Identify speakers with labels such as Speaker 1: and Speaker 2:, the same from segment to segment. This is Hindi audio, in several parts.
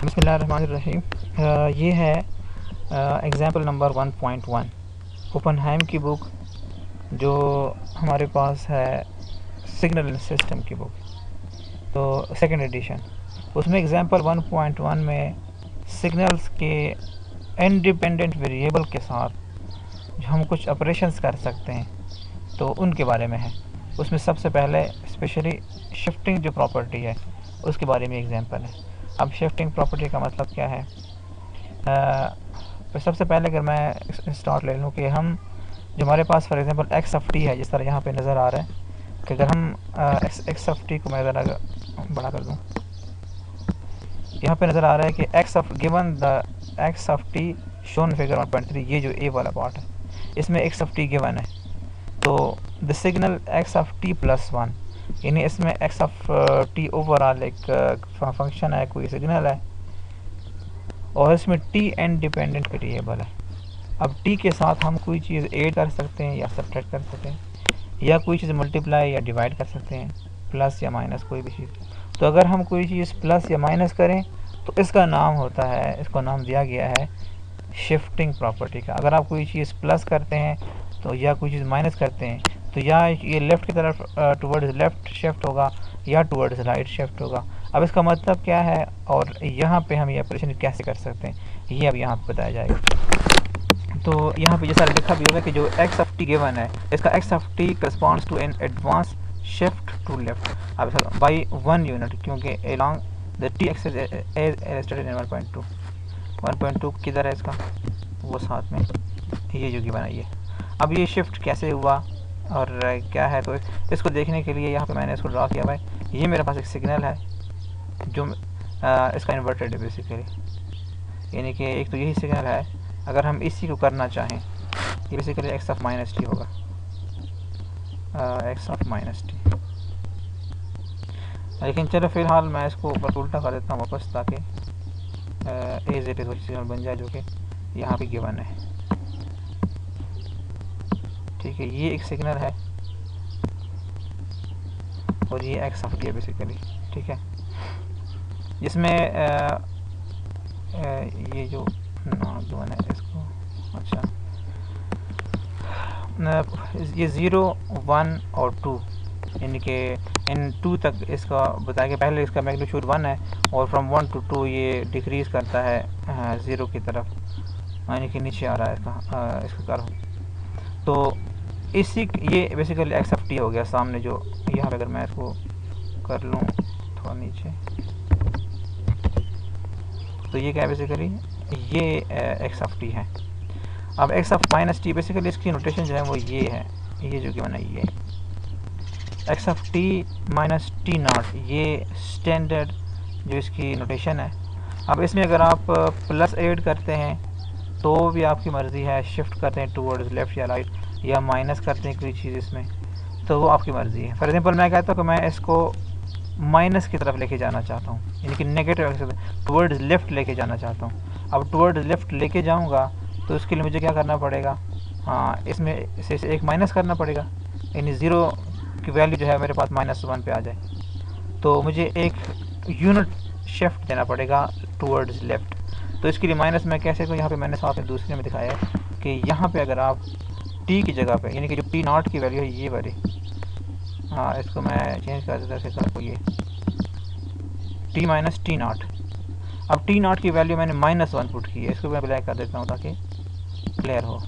Speaker 1: बिस्मिल्लाहिर्रहमानिर्रहीम। ये है एग्ज़ाम्पल नंबर 1.1 ओपनहाइम की बुक, जो हमारे पास है सिग्नल सिस्टम की बुक, तो सेकंड एडिशन। उसमें एग्ज़ाम्पल 1.1 में सिग्नल्स के इंडिपेंडेंट वेरिएबल के साथ हम कुछ ऑपरेशंस कर सकते हैं, तो उनके बारे में है। उसमें सबसे पहले स्पेशली शिफ्टिंग जो प्रॉपर्टी है उसके बारे में एग्जांपल है। अब शिफ्टिंग प्रॉपर्टी का मतलब क्या है? सबसे पहले अगर मैं स्टार्ट ले लूँ कि हम जो हमारे पास for example X of T है, जिस तरह यहाँ पे नज़र आ रहा है कि अगर हम एक्स ऑफ टी को मैं ज़रा बड़ा कर दूँ, यहाँ पे नज़र आ रहा है कि x of given the x of T shown figure 1.3, ये जो ए वाला पार्ट है इसमें एक्स ऑफ टी गिवन है। तो the signal x of T plus 1, यानी इसमें एक्स ऑफ टी ओवरऑल एक फंक्शन है, कोई सिग्नल है, और इसमें टी इंडिपेंडेंट वेरिएबल है। अब टी के साथ हम कोई चीज़ ऐड कर सकते हैं या सब्ट्रैक्ट कर सकते हैं, या कोई चीज़ मल्टीप्लाई या डिवाइड कर सकते हैं, प्लस या माइनस कोई भी चीज़। तो अगर हम कोई चीज़ प्लस या माइनस करें तो इसका नाम होता है, इसको नाम दिया गया है शिफ्टिंग प्रॉपर्टी का। अगर आप कोई चीज़ प्लस करते हैं तो या कोई चीज़ माइनस करते हैं तो या ये लेफ़्ट की तरफ टुवर्ड्स लेफ़्ट शिफ्ट होगा या टुवर्ड्स राइट शिफ्ट होगा। अब इसका मतलब क्या है और यहाँ पे हम ये ऑपरेशन कैसे कर सकते हैं, ये अब यहाँ पे बताया जाएगा। तो यहाँ पे जैसा लिखा भी होगा कि जो एक्स ऑफ टी गिवन है, इसका x of t corresponds to an advance shift to left. अब बाई 1 यूनिट, क्योंकि along the t axis as illustrated in 1.2 किधर है इसका, वो साथ में ये जो गिवन है ये। अब ये शिफ्ट कैसे हुआ और क्या है, तो इसको देखने के लिए यहाँ पे मैंने इसको ड्रा किया भाई। ये मेरे पास एक सिग्नल है जो इसका इन्वर्टेड है बेसिकली, यानी कि एक तो यही सिग्नल है। अगर हम इसी को करना चाहें, ये basically x of minus T होगा, एक्स ऑफ माइनस टी। लेकिन चलो फिलहाल मैं इसको ऊपर उल्टा कर देता हूँ वापस, ताकि एज इट इज़ वही सिग्नल बन जाए जो कि यहाँ पे गिवन है। ठीक है, ये एक सिग्नल है और ये एक्स ऑफ टी है बेसिकली। ठीक है, जिसमें ये जो गिवन है इसको, अच्छा, ये 0, 1 और 2, यानी कि इन 2 तक इसका बताया कि पहले इसका मैग्नीट्यूड 1 है और फ्रॉम 1 to 2 ये डिक्रीज़ करता है 0 की तरफ, यानी कि नीचे आ रहा है इसका कर्व। तो इसी ये बेसिकली एक्स ऑफ टी हो गया सामने, जो यहाँ पे अगर मैं इसको कर लूँ थोड़ा नीचे, तो ये क्या है बेसिकली, ये एक्स ऑफ टी है। अब x of minus T basically इसकी नोटेशन जो है वो ये है, ये जो कि बना ये x of t minus T not, ये स्टैंडर्ड जो इसकी नोटेशन है। अब इसमें अगर आप प्लस ऐड करते हैं तो भी आपकी मर्ज़ी है, शिफ्ट करते हैं टूवर्ड्स लेफ़्ट या राइट, या माइनस करते हैं कोई चीज़ इसमें, तो वो आपकी मर्ज़ी है। फॉर एग्जांपल मैं कहता हूँ कि मैं इसको माइनस की तरफ लेके जाना चाहता हूँ, यानी कि नेगेटिव टूवर्ड्स लेफ़्ट लेके जाना चाहता हूँ। अब टूवर्ड्स लेफ़्ट लेके जाऊँगा तो उसके लिए मुझे क्या करना पड़ेगा, हाँ, इसमें से एक माइनस करना पड़ेगा, यानी 0 की वैल्यू जो है मेरे पास -1 पे आ जाए, तो मुझे एक यूनिट शिफ्ट देना पड़ेगा टूवर्ड्स लेफ़्ट। तो इसके लिए माइनस मैं कैसे, तो यहाँ पे मैंने साथ में दूसरे में दिखाया है कि यहाँ पे अगर आप टी की जगह पे, यानी कि जो टी नॉट की वैल्यू है ये वाली, हाँ, इसको मैं चेंज कर देता हूँ, ये टी माइनस टी नॉट। अब टी नॉट की वैल्यू मैंने -1 पुट की है, इसको मैं ब्लैक कर देता हूँ ताकि क्लियर हो।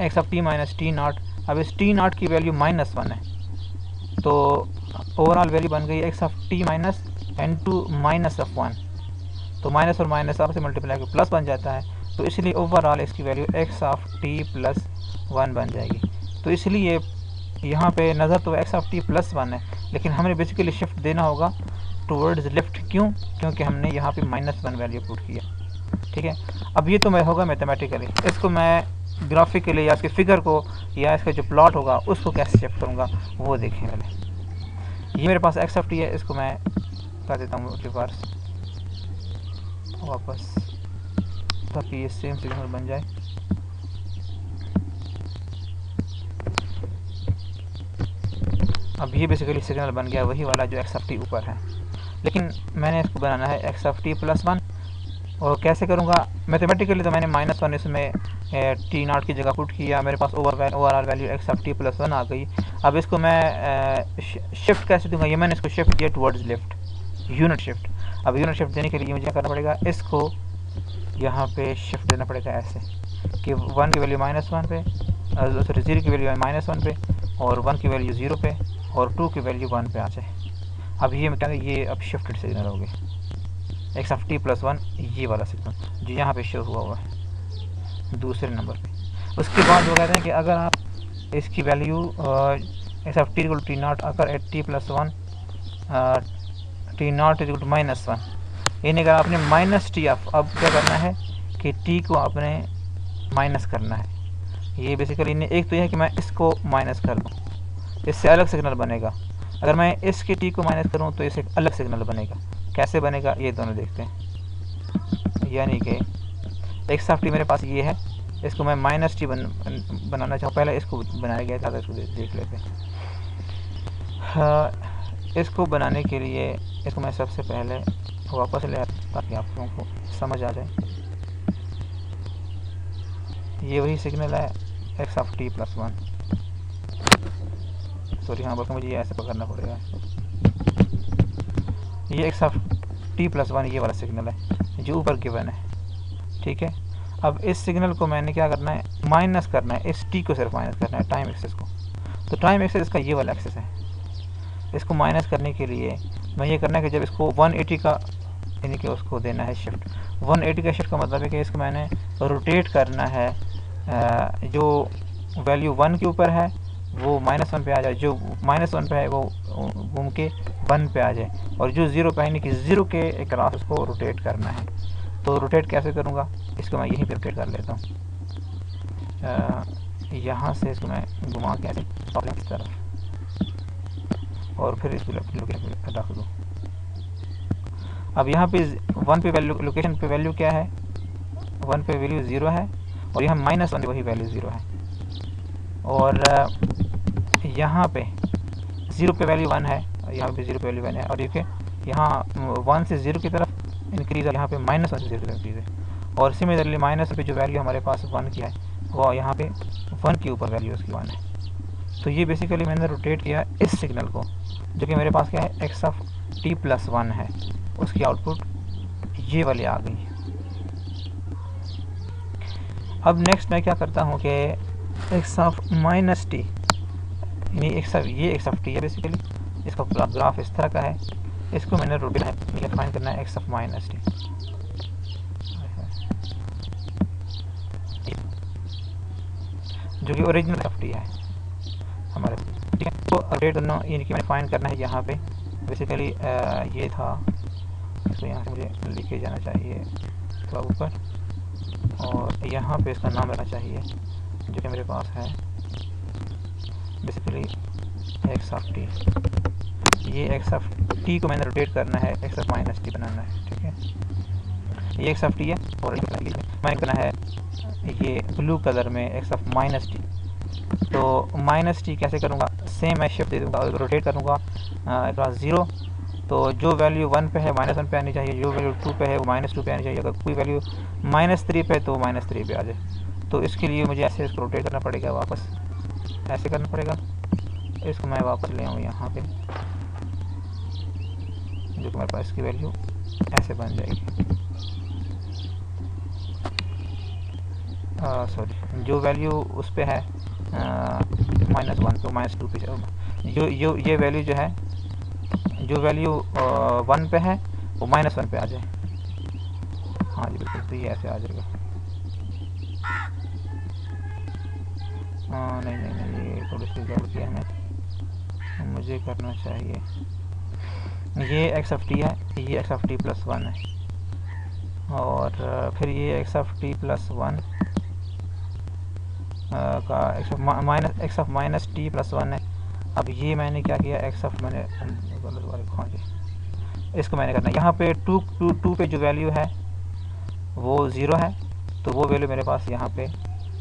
Speaker 1: X of t minus T not, अब इस टी नॉट की वैल्यू -1 है, तो ओवरऑल वैल्यू बन गई x of t minus n to minus of 1, तो माइनस और माइनस आपसे मल्टीप्लाई कर प्लस बन जाता है, तो इसलिए ओवरऑल इसकी value X of T plus 1 बन जाएगी। तो इसलिए यहाँ पे नज़र तो एक्स ऑफ टी प्लस 1 है, लेकिन हमें बेसिकली शिफ्ट देना होगा टूवर्ड्स लेफ़्ट। क्यों? क्योंकि हमने यहाँ पे -1 वैल्यू पुट किया। ठीक है, अब ये तो मैं होगा मैथमेटिकली, इसको मैं ग्राफिकली या इसके फिगर को या इसका जो प्लॉट होगा उसको कैसे शिफ्ट करूँगा वो देखें पहले। ये मेरे पास एक्स ऑफ टी है, इसको मैं कर देता हूँ रिवर्स वापस, ताकि ये सेम सिग्नल बन जाए। अब ये बेसिकली सिग्नल बन गया वही वाला जो एक्स ऑफ टी ऊपर है। लेकिन मैंने इसको बनाना है x of T plus one. और कैसे करूँगा मैथमेटिकली, तो मैंने -1 इसमें टी नॉट की जगह पुट किया, मेरे पास overall value X of T plus one आ गई। अब इसको मैं शिफ्ट कैसे दूंगा, ये मैंने इसको शिफ्ट किया टुवर्ड्स लेफ्ट, यूनिट शिफ्ट। अब यूनिट शिफ्ट देने के लिए मुझे क्या करना पड़ेगा, इसको यहाँ पे शिफ्ट देना पड़ेगा ऐसे कि 1 की वैल्यू -1 पे, सॉरी 0 की वैल्यू -1 पे, और 1 की वैल्यू 0 पे, और 2 की वैल्यू 1 पे आ जाए। अब ये क्या, ये अब शिफ्टेड सिग्नल हो गए x of T plus one, ये वाला सिग्नल जो यहाँ पे शो हुआ है दूसरे नंबर पे। उसके बाद वो कहते हैं कि अगर आप इसकी value X of T equal T not अगर at T plus one T not equal to -1, यानी अगर आपने माइनस टी, अब क्या करना है कि टी को आपने माइनस करना है। ये बेसिकली एक तो यह है कि मैं इसको माइनस कर दूँ, इससे अलग सिग्नल बनेगा। अगर मैं इसके टी को माइनस करूँ तो इससे अलग सिग्नल बनेगा। कैसे बनेगा ये दोनों देखते हैं। यानी कि एक्स ऑफ टी मेरे पास ये है, इसको मैं माइनस टी बनाना चाहूँ, पहले इसको बनाया गया था, इसको देख लेते हैं। इसको बनाने के लिए इसको मैं सबसे पहले वापस ले आता ताकि आप लोगों को समझ आ जाए। ये वही सिग्नल है x of T plus one, sorry हाँ, बल्कि मुझे ये ऐसे पकड़ना पड़ेगा। ये x of T plus one ये वाला सिग्नल है जो ऊपर गिवन है, ठीक है। अब इस सिग्नल को मैंने क्या करना है, माइनस करना है, इस टी को सिर्फ माइनस करना है, टाइम एक्सेस को। तो टाइम एक्सेस इसका ये वाला एक्सेस है। इसको माइनस करने के लिए मैं ये करना है कि जब इसको 180 का, यानी कि उसको देना है शिफ्ट 180 का। शिफ्ट का मतलब है कि इसको मैंने रोटेट करना है, जो वैल्यू 1 के ऊपर है वो -1 पे आ जाए, जो -1 पे है वो घूम के 1 पे आ जाए, और जो 0 पे है, यानी कि 0 के अक्रॉस उसको रोटेट करना है। तो रोटेट कैसे करूँगा, इसको मैं यहीं पे रोटेट कर लेता हूँ, यहाँ से इसको मैं घुमा के ऐसे टॉप की तरफ, और फिर इसको लोकेशन रख दूँ। अब यहाँ पे 1 पे वैल्यू, लोकेशन पे वैल्यू क्या है, 1 पे वैल्यू 0 है, और यहाँ -1 वही वैल्यू 0 है, और यहाँ पे 0 पे वैल्यू 1 है, और यहाँ पे 0 पे वैल्यू 1 है, और देखिए यहाँ 1 से 0 की तरफ इंक्रीज है, यहाँ पे -1 से 0 की तरफ इंक्रीज है। और सिमिलरली माइनस पे जो वैल्यू हमारे पास 1 की है वो यहाँ पे 1 के ऊपर वैल्यू उसकी 1 है। तो ये बेसिकली मैंने रोटेट किया इस सिग्नल को, जो कि मेरे पास क्या है x of T plus one है, उसकी आउटपुट ये वाली आ गई। अब नेक्स्ट मैं क्या करता हूँ कि एक्स ऑफ माइनस टी, यानी ये एक्स ऑफ टी है बेसिकली, इसका ग्राफ इस तरह का है, इसको मैंने रोटेट है, फाइंड करना है एक्स ऑफ माइनस टी, जो कि ओरिजिनल ऑफ टी है हमारे, ठीक है। तो रोटेट दोनों, यानी कि मैंने फाइंड करना है यहाँ पे बेसिकली ये था, इसको यहाँ से मुझे लिखे जाना चाहिए थोड़ा ऊपर, और यहाँ पे इसका नाम रहना चाहिए जो कि मेरे पास है बेसिकली एक्स ऑफ टी। ये एक्स ऑफ टी को मैंने रोटेट करना है, एक्स ऑफ माइनस टी बनाना है, ठीक है। ये एक्स ऑफ टी है, और मैंने करना है ये ब्लू कलर में एक्स ऑफ माइनस टी। तो माइनस टी कैसे करूँगा, सेम मैं शिफ्ट दे दूँगा और रोटेट करूँगा अक्रॉस 0। तो जो वैल्यू 1 पे है -1 पे आनी चाहिए, जो वैल्यू 2 पे है वो -2 पे आनी चाहिए, अगर कोई वैल्यू -3 पे है तो -3 पे आ जाए। तो इसके लिए मुझे ऐसे इसको रोटेट करना पड़ेगा, वापस ऐसे करना पड़ेगा, इसको मैं वापस ले आऊँ यहाँ पे, जो कि मेरे पास इसकी वैल्यू ऐसे बन जाएगी। सॉरी, जो वैल्यू उस पे है -1 तो -2 पे जाओ, ये वैल्यू जो है, जो वैल्यू 1 पे है वो -1 पे आ जाए। हाँ जी बिल्कुल, तो ये ऐसे आ जाएगा। नहीं, ये थोड़ी सी गड़बड़ किया है, मुझे करना चाहिए, ये एक्स ऑफ टी है, ये एक्स ऑफ टी प्लस 1 है, और फिर ये एक्स ऑफ टी प्लस 1 का x of minus T plus 1 है। अब ये मैंने क्या किया, एक्स ऑफ मैंने इसको मैंने करना है यहाँ पे 2 पे जो वैल्यू है वो 0 है, तो वो वैल्यू मेरे पास यहाँ पे,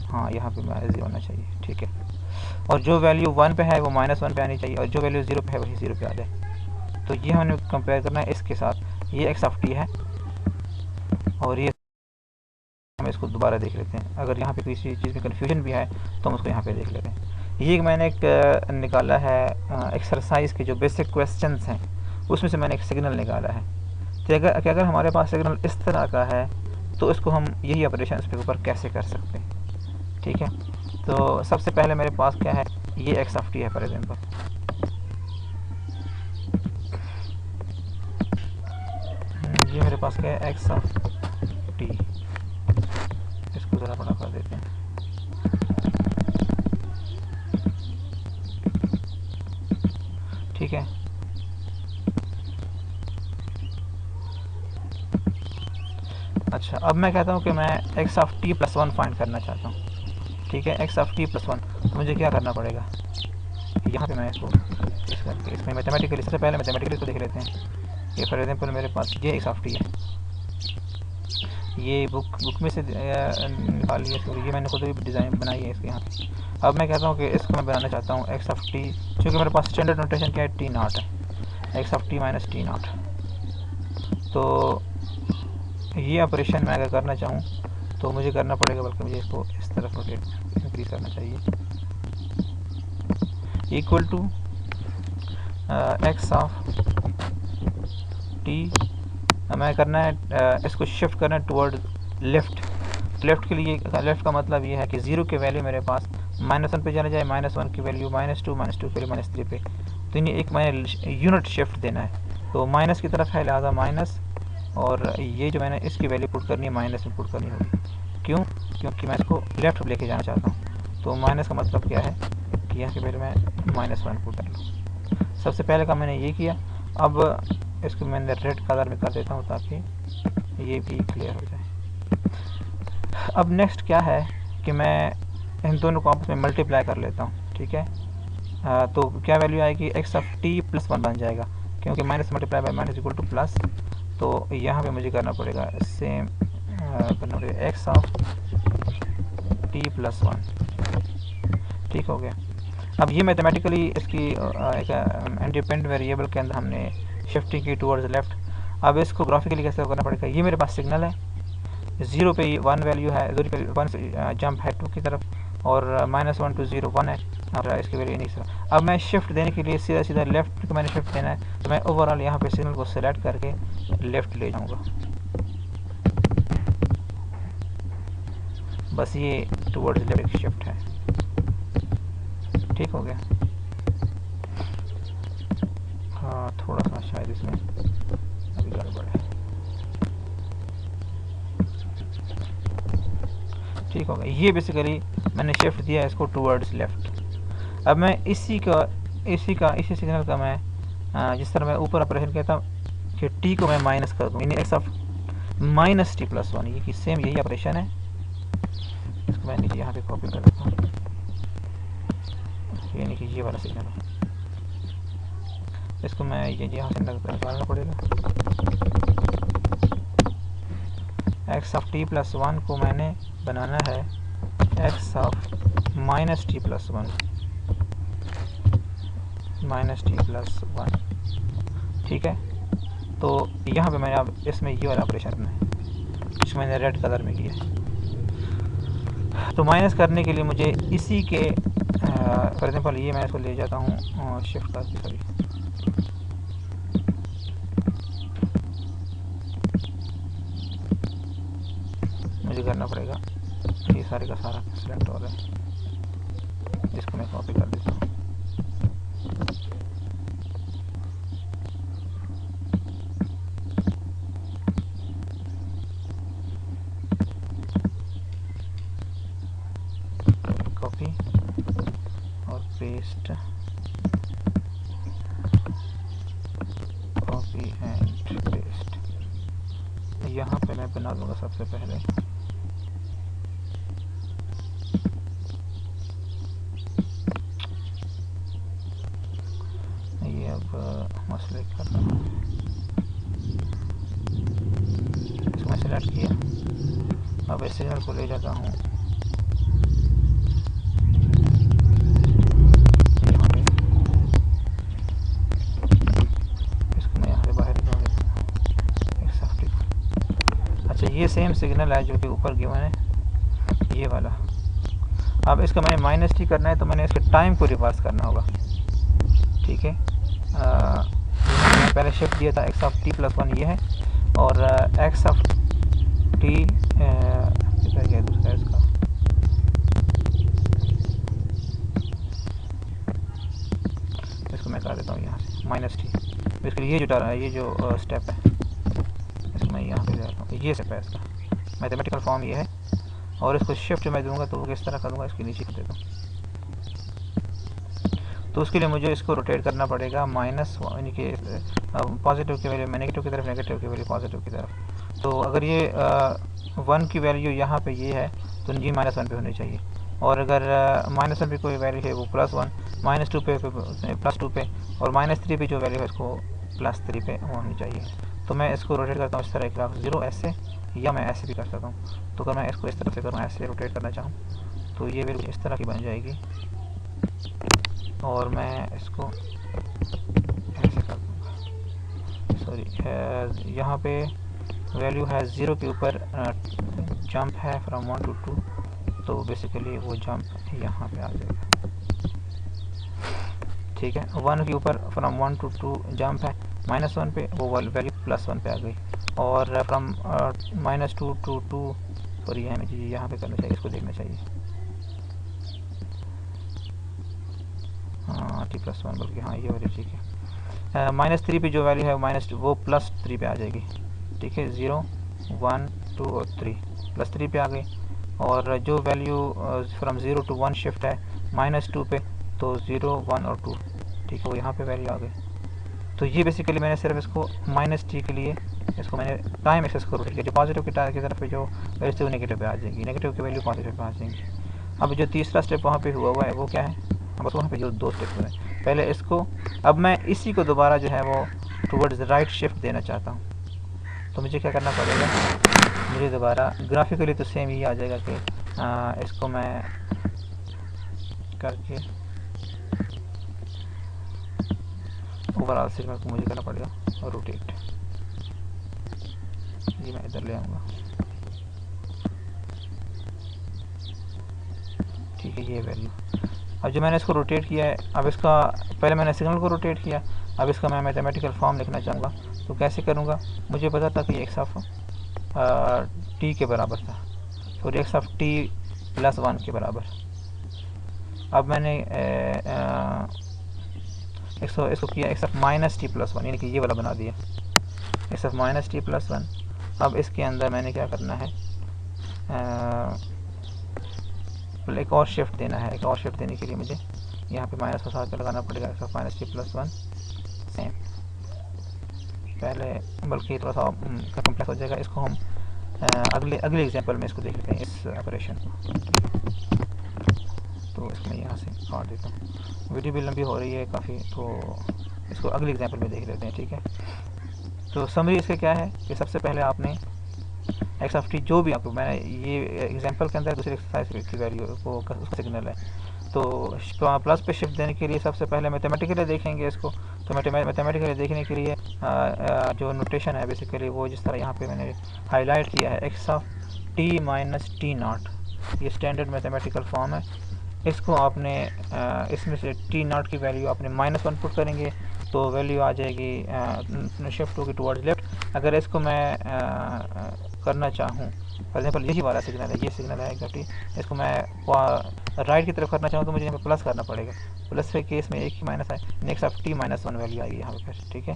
Speaker 1: हाँ यहाँ पे -0 होना चाहिए, ठीक है। और जो वैल्यू 1 पे है वो -1 पे आनी चाहिए, और जो वैल्यू 0 पे है वही 0 पे आ जाए। तो ये हमें कंपेयर करना है इसके साथ, ये एक्स ऑफ टी है और ये हम इसको दोबारा देख लेते हैं। अगर यहाँ पे किसी चीज़ में कन्फ्यूजन भी है तो हम उसको यहाँ पे देख लेते हैं। ये मैंने एक निकाला है एक्सरसाइज के जो बेसिक क्वेश्चंस हैं उसमें से मैंने एक सिग्नल निकाला है। तो अगर हमारे पास सिग्नल इस तरह का है तो इसको हम यही ऑपरेशन इसके ऊपर कैसे कर सकते हैं। ठीक है, तो सबसे पहले मेरे पास क्या है, ये एक्स ऑफ टी है फॉर एग्जाम्पल। ये मेरे पास क्या है, एक्स ऑफ टी। इसको ज़रा बड़ा कर देते हैं। ठीक है, अच्छा अब मैं कहता हूँ कि मैं x of T plus one find करना चाहता हूँ। ठीक है, x of T plus one, तो मुझे क्या करना पड़ेगा, यहाँ पे मैं इसको इसमें मैथमेटिकली, सबसे पहले मैथमेटिकली इसको देख लेते हैं। ये फॉर एग्जाम्पल मेरे पास ये एक्स ऑफ टी है, ये बुक में से निकाल लिया, सॉरी ये मैंने खुद भी डिज़ाइन बनाई है इसके यहाँ पे। अब मैं कहता हूँ कि इसको मैं बनाना चाहता हूँ एक्स ऑफ टी, क्योंकि मेरे पास स्टैंडर्ड नोटेशन क्या है, टी नॉट है, x of t minus T not. तो ये ऑपरेशन मैं अगर करना चाहूँ तो मुझे करना पड़ेगा, बल्कि मुझे इसको इस तरफ रोटेट इंक्रीज करना चाहिए, equal to x of t. हमें करना है इसको शिफ्ट करना है टुवर्ड लेफ़्ट। लेफ़्ट के लिए, लेफ़्ट का मतलब ये है कि ज़ीरो की वैल्यू मेरे पास -1 पे चले जाए, -1 की वैल्यू -2, -2 की वैल्यू -3 पे। तो इन्हें एक मैंने यूनिट शिफ्ट देना है, तो माइनस की तरफ है, लिहाजा माइनस, और ये जो मैंने इसकी वैल्यू पुट करनी है माइनस में पुट करनी होगी। क्यों? क्योंकि मैं इसको लेफ़्ट लेके जाना चाहता हूँ। तो माइनस का मतलब क्या है कि यहाँ की वैल्यू मैं -1 पुट कर लूँ। सबसे पहले का मैंने ये किया, अब इसको मैंने रेड कलर में कर देता हूँ ताकि ये भी क्लियर हो जाए। अब नेक्स्ट क्या है कि मैं इन दोनों को आपस में मल्टीप्लाई कर लेता हूँ। ठीक है, तो क्या वैल्यू आएगी, x of T plus one बन जाएगा, क्योंकि minus multiply by minus equal two plus. तो यहाँ पे मुझे करना पड़ेगा सेम, करना पड़ेगा x of T plus one. ठीक हो गया। अब ये मैथमेटिकली इसकी एक इंडिपेंडेंट वेरिएबल के अंदर हमने शिफ्टिंग की टूवर्ड्स लेफ्ट। अब इसको ग्राफिकली कैसे करना पड़ेगा, ये मेरे पास सिग्नल है, 0 पे 1 वैल्यू है, 0 पे 1 जंप है 2 की तरफ, और -1 to 0 1 है, और इसकी वैल्यू नहीं सर। अब मैं शिफ्ट देने के लिए सीधा सीधा लेफ्ट को मैंने शिफ्ट देना है, तो मैं ओवरऑल यहाँ पे सिग्नल को सिलेक्ट करके लेफ्ट ले जाऊँगा। बस ये टूवर्ड्स लेफ्ट शिफ्ट है। ठीक हो गया। हाँ, थोड़ा सा शायद इसमें अभी गड़बड़ है। ठीक हो गया। ये बेसिकली मैंने शिफ्ट दिया इसको टूवर्ड्स लेफ्ट। अब मैं इसी सिग्नल का मैं जिस तरह मैं ऊपर ऑपरेशन कहता हूँ कि टी को मैं माइनस कर दूँ, यानी x of minus T plus one, ये कि सेम यही ऑपरेशन है। इसको मैं नीचे यहाँ पे कॉपी कर देता हूँ, यानी कि ये वाला सिग्नल हो, इसको मैं ये यहाँ से निकालना पड़ेगा। X of T plus one को मैंने बनाना है x of minus T plus one, ठीक है। तो यहाँ पे मैंने अब इसमें ये वाला ऑपरेशन करना है, जिसको मैंने रेड कलर में किया है। तो माइनस करने के लिए मुझे इसी के फॉर एग्जांपल ये मैं इसको ले जाता हूँ शिफ्ट करके, सॉरी मुझे करना पड़ेगा, ये सारे का सारा सिलेक्ट हो रहा है, इसको मैं कॉपी कर देता हूँ। कॉपी और पेस्ट, कॉपी एंड पेस्ट। यहाँ पे मैं बना दूंगा सबसे पहले ये, अब मसले करता हूँ, इसको मैं सेलेक्ट किया। अब इस सिग्नल को ले जाता हूँ ये सेम सिग्नल है जो कि ऊपर गिवन है, ये वाला। अब इसका मैंने माइनस टी करना है तो मैंने इसके टाइम को रिवर्स करना होगा, ठीक है। मैंने पहले शिफ्ट दिया था एक्स ऑफ टी प्लस 1 ये है, और एक्स ऑफ टी कितना गया दूसरा इसका, इसको मैं कर देता हूँ यहाँ से माइनस टी। इसके लिए ये जो स्टेप है इसको मैं यहाँ पे ले आता हूँ, ये स्टेप है इसका, मैथमेटिकल फॉर्म ये है। और इसको शिफ्ट मैं दूंगा तो वो किस तरह करूँगा, इसके नीचे कर देता हूँ। तो उसके लिए मुझे इसको रोटेट करना पड़ेगा माइनस, यानी कि पॉजिटिव की वैल्यू नेगेटिव की तरफ, नेगेटिव की वैल्यू पॉजिटिव की तरफ। तो अगर ये 1 की वैल्यू यहाँ पे ये है तो जी -1 पे होनी चाहिए, और अगर -1 पे कोई वैल्यू है वो +1, -2 पे +2 पे, और -3 पे जो वैल्यू है इसको +3 पे होनी चाहिए। तो मैं इसको रोटेट करता हूँ इस तरह, 0 ऐसे, या मैं ऐसे भी कर सकता हूँ। तो अगर मैं इसको इस तरह से करूँ, ऐसे रोटेट करना चाहूँ तो ये वैल्यू इस तरह की बन जाएगी, और मैं इसको ऐसे कर दूँगा। सॉरी, यहाँ पे वैल्यू है 0 के ऊपर जंप है फ्रॉम 1 to 2, तो बेसिकली वो जंप यहाँ पे आ जाएगा, ठीक है। 1 के ऊपर फ्रॉम 1 to 2 जंप है, -1 पे वो वैल्यू +1 पे आ गई, और फ्रॉम -2 to 2, और ये हमें चीज़ यहाँ पे करना चाहिए, इसको देखना चाहिए, हाँ t+1 बल्कि, हाँ ये वैल्यू ठीक है। -3 पे जो वैल्यू है वो +3 पे आ जाएगी, ठीक है। 0 1 2 और 3 +3 पे आ गई, और जो वैल्यू फ्रॉम 0 to 1 शिफ्ट है -2 पे, तो 0 1 और 2, ठीक है, वो यहाँ पे वैल्यू आ गई। तो ये बेसिकली मैंने सिर्फ इसको -t के लिए इसको मैंने टाइम एक्सेस को रोटेट किया, जो पॉजिटिव की तरफ जो वैल्यू नेगेटिव पे आ जाएगी, नेगेटिव की वैल्यू पॉजिटिव पे आ जाएंगी। अब जो तीसरा स्टेप वहाँ पे हुआ है वो क्या है, बस वहाँ पे जो 2 स्टेप हुए हैं, पहले इसको, अब मैं इसी को दोबारा जो है वो टूवर्ड्स राइट शिफ्ट देना चाहता हूँ। तो मुझे क्या करना पड़ेगा, मुझे दोबारा ग्राफिकली तो सेम ही आ जाएगा कि इसको मैं करके ओवरऑल सिग्नल को मुझे करना पड़ेगा रोटेट, ये मैं इधर ले आऊँगा, ठीक है। ये वैल्यू अब जो मैंने इसको रोटेट किया है, अब इसका पहले मैंने सिग्नल को रोटेट किया, अब इसका मैं मैथमेटिकल फॉर्म लिखना चाहूँगा। तो कैसे करूँगा, मुझे पता था कि एक्स ऑफ टी के बराबर था, और एक्स ऑफ टी +1 के बराबर। अब मैंने इसको किया एक्स ऑफ -t+1, यानी कि ये वाला बना दिया, एक्स ऑफ -t+1। अब इसके अंदर मैंने क्या करना है, एक और शिफ्ट देना है। एक और शिफ्ट देने के लिए मुझे यहाँ पे माइनस का साथ लगाना पड़ेगा, एक्स ऑफ -t+1 सेम पहले, बल्कि थोड़ा सा कॉम्प्लेक्स हो जाएगा। इसको हम अगले एग्जांपल में इसको देख लेते हैं, इस ऑपरेशन को। तो इसको मैं यहाँ से काट देता हूँ, वीडियो भी लंबी हो रही है काफ़ी, तो इसको अगले एग्जांपल में देख लेते हैं, ठीक है। तो समरी इसका क्या है कि सबसे पहले आपने एक्स ऑफ टी, जो भी आपको मैंने ये एग्जांपल के अंदर दूसरे एक्सरसाइज की वैल्यू को उसका सिग्नल है, तो प्लस पे शिफ्ट देने के लिए सबसे पहले मैथमेटिकली देखेंगे इसको। तो मैथमेटिकली देखने के लिए जो नोटेशन है बेसिकली वो जिस तरह यहाँ पे मैंने हाईलाइट किया है, एक्स ऑफ टी -t0, ये स्टैंडर्ड मैथमेटिकल फॉर्म है। इसको आपने इसमें से t0 की वैल्यू आपने -1 पुट करेंगे तो वैल्यू आ जाएगी, शिफ्ट होगी टुवर्ड्स लेफ्ट। अगर इसको मैं करना चाहूँ, फॉर एग्जाम्पल यही वाला सिग्नल है, ये सिग्नल है टी, इसको मैं राइट की तरफ करना चाहूँ तो मुझे यहाँ पे प्लस करना पड़ेगा। प्लस के केस में एक ही माइनस है, नेक्स्ट ऑफ टी -1 वैल्यू आएगी यहाँ पे, ठीक है,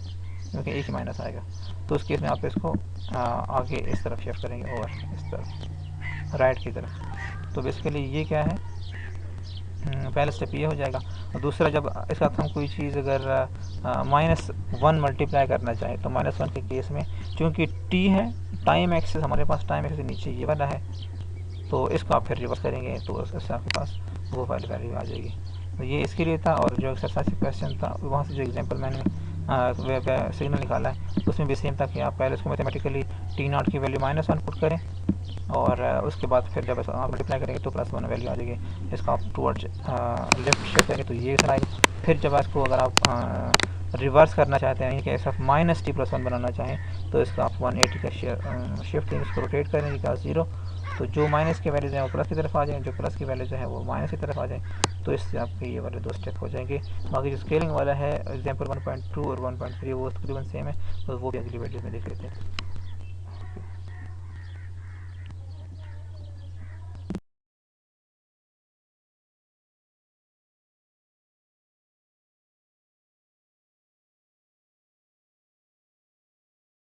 Speaker 1: क्योंकि एक ही माइनस आएगा। तो उस केस में आप इसको आगे इस तरफ शिफ्ट करेंगे, और इस तरफ राइट की तरफ। तो बेसिकली ये क्या है, पहला स्टेप ये हो जाएगा। और दूसरा, जब इसका हम कोई चीज़ अगर -1 मल्टीप्लाई करना चाहे तो -1 के केस में चूँकि t है, टाइम एक्सेस हमारे पास, टाइम एक्सेस नीचे ये वाला है, तो इसको आप फिर रिवर्स करेंगे तो उससे आपके पास वो वाली वैल्यू आ जाएगी। तो ये इसके लिए था। और जो एक्सरसाइज क्वेश्चन था वहाँ से जो एग्जांपल मैंने सिग्नल निकाला है उसमें भी सेम था कि आप पहले उसको मैथमेटिकली t0 की वैल्यू -1 पुट करें, और उसके बाद फिर जब आप मल्टीप्लाई करेंगे तो +1 वैल्यू आ जाएगी। इसका आप टूवर्ड्स लेफ्ट शिफ्ट करेंगे तो ये आएगी। फिर जब इसको अगर आप रिवर्स करना चाहते हैं कि एक्स ऑफ -t+1 बनाना चाहें तो इसका आप 180 का शिफ्ट देंगे, इसको रोटेट करेंगे क्या 0, तो जो माइनस के वैल्यूज़ हैं वो प्लस की तरफ आ जाएँ, जो प्लस की वैल्यूज़ है वो माइनस की तरफ आ जाए। तो इससे आपके ये वाले 2 स्टेप हो जाएंगे। बाकी जो स्केलिंग वाला है एग्जाम्पल 1.2 और 1.3 वो तकरीबन सेम है, तो वो भी अगली वीडियो में देख लेते हैं।